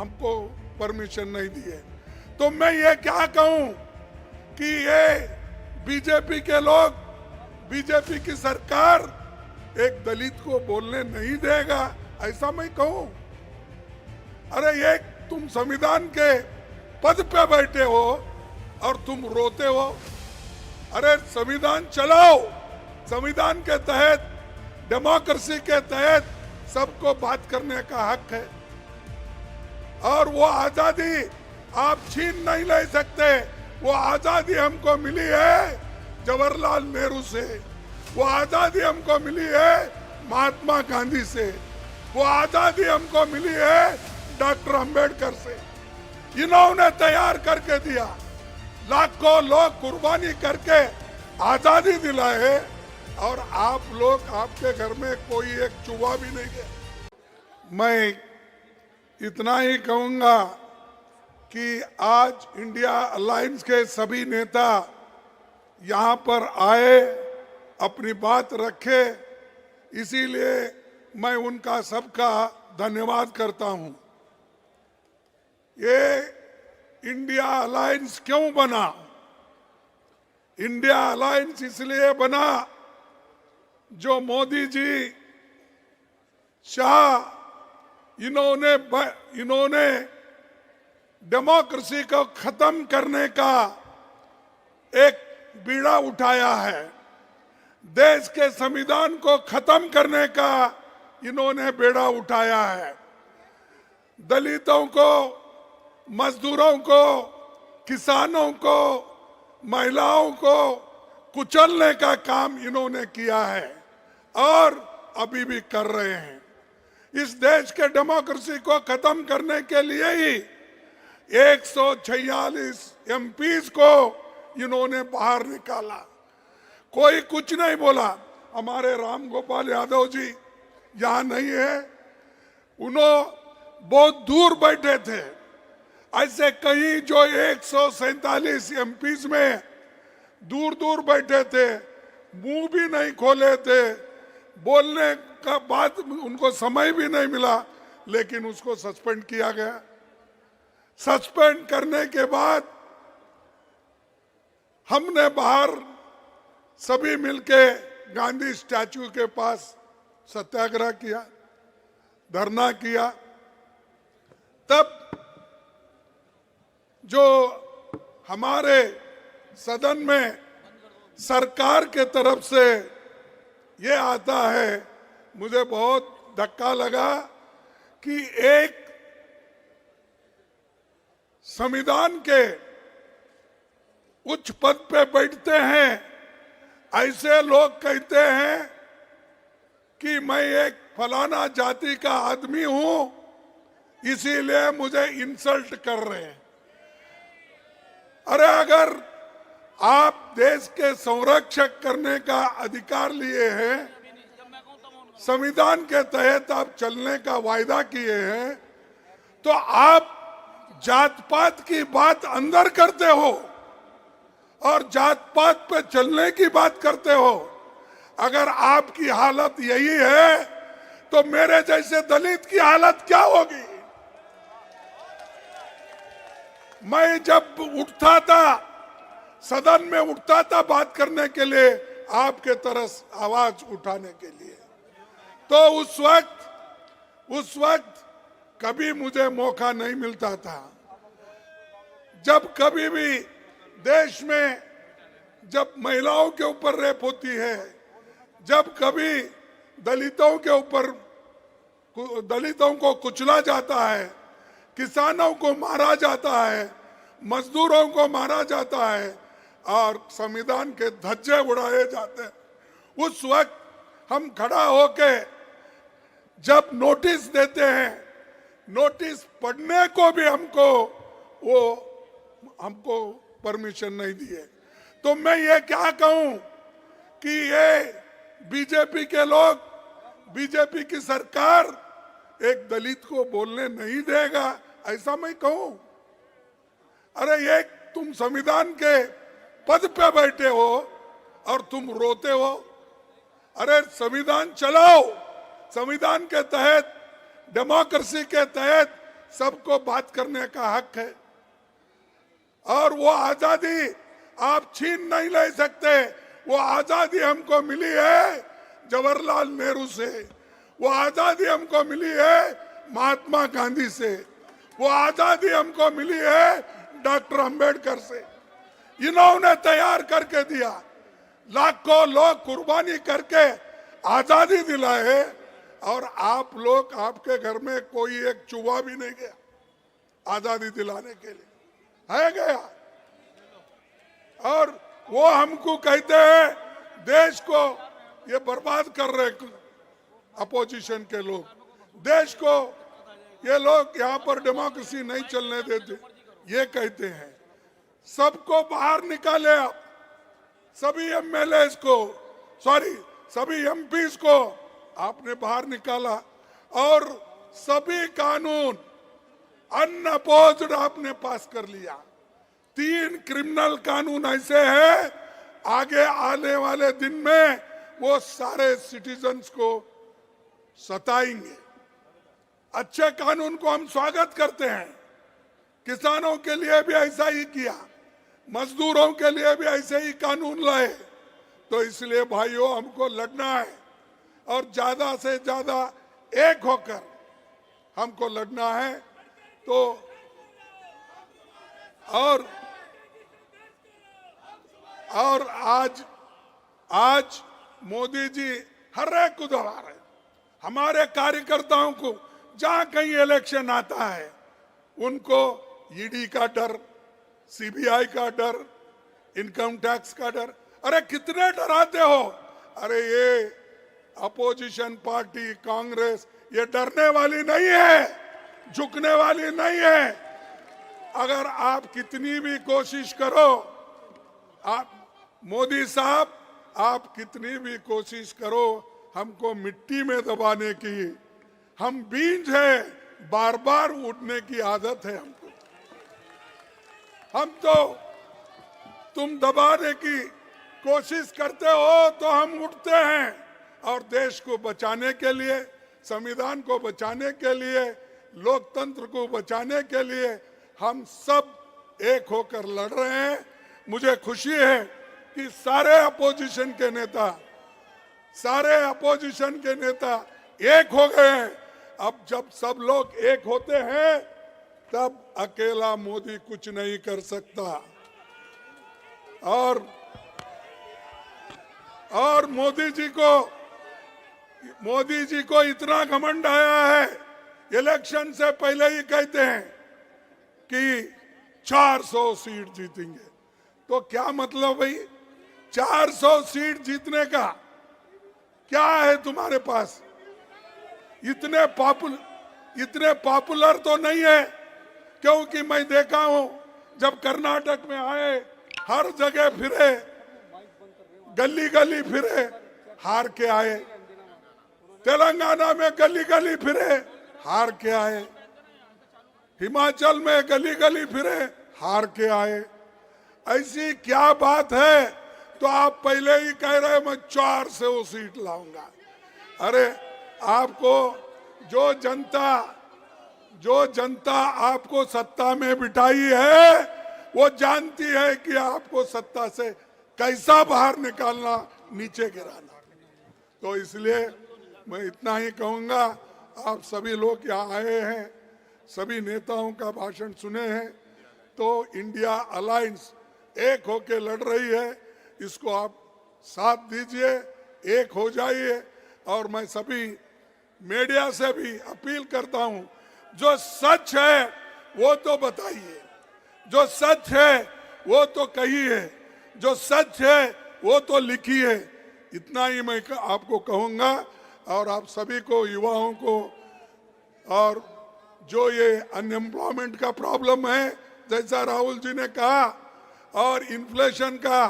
हमको परमिशन नहीं दी है। तो मैं ये क्या कहूं कि ये बीजेपी के लोग, बीजेपी की सरकार एक दलित को बोलने नहीं देगा, ऐसा मैं कहूं? अरे ये तुम संविधान के पद पे बैठे हो और तुम रोते हो। अरे संविधान चलाओ, संविधान के तहत, डेमोक्रेसी के तहत सबको बात करने का हक है और वो आजादी आप छीन नहीं ले सकते। वो आजादी हमको मिली है जवाहरलाल नेहरू से, वो आजादी हमको मिली है महात्मा गांधी से, वो आजादी हमको मिली है डॉक्टर अंबेडकर से। इन्होंने तैयार करके दिया, लाखों लोग कुर्बानी करके आजादी दिलाए और आप लोग, आपके घर में कोई एक चूहा भी नहीं गया। मैं इतना ही कहूंगा कि आज इंडिया अलायंस के सभी नेता यहाँ पर आए, अपनी बात रखे, इसीलिए मैं उनका सबका धन्यवाद करता हूं। ये इंडिया अलायंस क्यों बना? इंडिया अलायंस इसलिए बना जो मोदी जी, शाह, इन्होंने डेमोक्रेसी को खत्म करने का एक बीड़ा उठाया है, देश के संविधान को खत्म करने का इन्होंने बेड़ा उठाया है। दलितों को, मजदूरों को, किसानों को, महिलाओं को कुचलने का काम इन्होंने किया है और अभी भी कर रहे हैं। इस देश के डेमोक्रेसी को खत्म करने के लिए ही 146 एमपीज को इन्होंने बाहर निकाला। कोई कुछ नहीं बोला। हमारे राम गोपाल यादव जी यहाँ नहीं है, उन्होंने बहुत दूर बैठे थे। ऐसे कहीं जो 147 एमपीज में दूर दूर बैठे थे, मुंह भी नहीं खोले थे, बोलने का बात उनको समय भी नहीं मिला, लेकिन उसको सस्पेंड किया गया। सस्पेंड करने के बाद हमने बाहर सभी मिलके गांधी स्टैचू के पास सत्याग्रह किया, धरना किया। तब जो हमारे सदन में सरकार के तरफ से ये आता है, मुझे बहुत धक्का लगा कि एक संविधान के उच्च पद पे बैठते हैं ऐसे लोग कहते हैं कि मैं एक फलाना जाति का आदमी हूं, इसीलिए मुझे इंसल्ट कर रहे हैं। अरे अगर आप देश के संरक्षक करने का अधिकार लिए हैं, संविधान के तहत आप चलने का वायदा किए हैं, तो आप जात पात की बात अंदर करते हो और जात पात पे चलने की बात करते हो। अगर आपकी हालत यही है तो मेरे जैसे दलित की हालत क्या होगी? मैं जब उठता था, सदन में उठता था बात करने के लिए, आपके तरह आवाज उठाने के लिए, तो उस वक्त कभी मुझे मौका नहीं मिलता था। जब कभी भी देश में जब महिलाओं के ऊपर रेप होती है, जब कभी दलितों के ऊपर, दलितों को कुचला जाता है, किसानों को मारा जाता है, मजदूरों को मारा जाता है और संविधान के धज्जे उड़ाए जाते हैं, उस वक्त हम खड़ा होके जब नोटिस देते हैं, नोटिस पढ़ने को भी हमको परमिशन नहीं दी है। तो मैं ये क्या कहूं कि ये बीजेपी के लोग, बीजेपी की सरकार एक दलित को बोलने नहीं देगा, ऐसा मैं कहूं? अरे ये तुम संविधान के पद पे बैठे हो और तुम रोते हो। अरे संविधान चलाओ, संविधान के तहत, डेमोक्रेसी के तहत सबको बात करने का हक है और वो आजादी आप छीन नहीं ले सकते। वो आजादी हमको मिली है जवाहरलाल नेहरू से, वो आजादी हमको मिली है महात्मा गांधी से, वो आजादी हमको मिली है डॉक्टर अंबेडकर से। इन्होंने तैयार करके दिया, लाखों लोग कुर्बानी करके आजादी दिलाए और आप लोग, आपके घर में कोई एक चूहा भी नहीं गया आजादी दिलाने के लिए, है गया। और वो हमको कहते हैं देश को ये बर्बाद कर रहे अपोजिशन के लोग, देश को ये लोग यहाँ पर डेमोक्रेसी नहीं चलने देते, ये कहते हैं। सबको बाहर निकाले आप, सभी एमएलए को, सभी एमपीज को आपने बाहर निकाला और सभी कानून अनअपोज्ड आपने पास कर लिया। 3 क्रिमिनल कानून ऐसे हैं, आगे आने वाले दिन में वो सारे सिटीजन्स को सताएंगे। अच्छे कानून को हम स्वागत करते हैं, किसानों के लिए भी ऐसा ही किया, मजदूरों के लिए भी ऐसे ही कानून लाए। तो इसलिए भाइयों हमको लड़ना है और ज्यादा से ज्यादा एक होकर हमको लड़ना है। तो और आज मोदी जी हर एक को दबा रहे, हमारे कार्यकर्ताओं को जहां कहीं इलेक्शन आता है उनको ईडी का डर, सीबीआई का डर, इनकम टैक्स का डर। अरे कितने डराते हो? अरे ये अपोजिशन पार्टी कांग्रेस ये डरने वाली नहीं है, झुकने वाली नहीं है। अगर आप कितनी भी कोशिश करो, आप मोदी साहब आप कितनी भी कोशिश करो हमको मिट्टी में दबाने की, हम बीज हैं, बार बार उठने की आदत है हमको। हम तो तुम दबाने की कोशिश करते हो तो हम उठते हैं और देश को बचाने के लिए, संविधान को बचाने के लिए, लोकतंत्र को बचाने के लिए हम सब एक होकर लड़ रहे हैं। मुझे खुशी है कि सारे अपोजिशन के नेता एक हो गए हैं। अब जब सब लोग एक होते हैं तब अकेला मोदी कुछ नहीं कर सकता। और मोदी जी को इतना घमंड आया है, इलेक्शन से पहले ही कहते हैं कि 400 सीट जीतेंगे। तो क्या मतलब भाई, 400 सीट जीतने का क्या है तुम्हारे पास? इतने पॉपुलर तो नहीं है, क्योंकि मैं देखा हूं जब कर्नाटक में आए हर जगह फिरे, गली गली फिरे, हार के आए। तेलंगाना में गली गली फिरे, हार के आए। हिमाचल में गली गली फिरे, हार के आए। ऐसी क्या बात है? तो आप पहले ही कह रहे मैं 400 सीट लाऊंगा। अरे आपको जो जनता आपको सत्ता में बिठाई है वो जानती है कि आपको सत्ता से कैसा बाहर निकालना, नीचे गिराना। तो इसलिए मैं इतना ही कहूंगा, आप सभी लोग यहाँ आए हैं, सभी नेताओं का भाषण सुने हैं, तो इंडिया अलायंस एक होके लड़ रही है, इसको आप साथ दीजिए, एक हो जाइए। और मैं सभी मीडिया से भी अपील करता हूं, जो सच है वो तो बताइए, जो सच है वो तो कहिए, जो सच है वो तो लिखिए। इतना ही मैं आपको कहूंगा। और आप सभी को, युवाओं को, और जो ये अनएम्प्लॉयमेंट का प्रॉब्लम है जैसा राहुल जी ने कहा, और इन्फ्लेशन का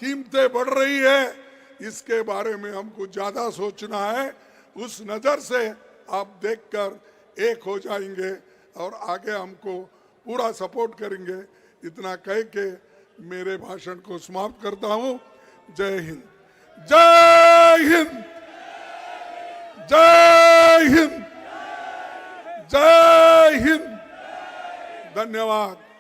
कीमतें बढ़ रही है, इसके बारे में हमको ज्यादा सोचना है। उस नजर से आप देखकर एक हो जाएंगे और आगे हमको पूरा सपोर्ट करेंगे। इतना कह के मेरे भाषण को समाप्त करता हूं। जय हिंद, जय हिंद, जय हिंद, जय हिंद। धन्यवाद।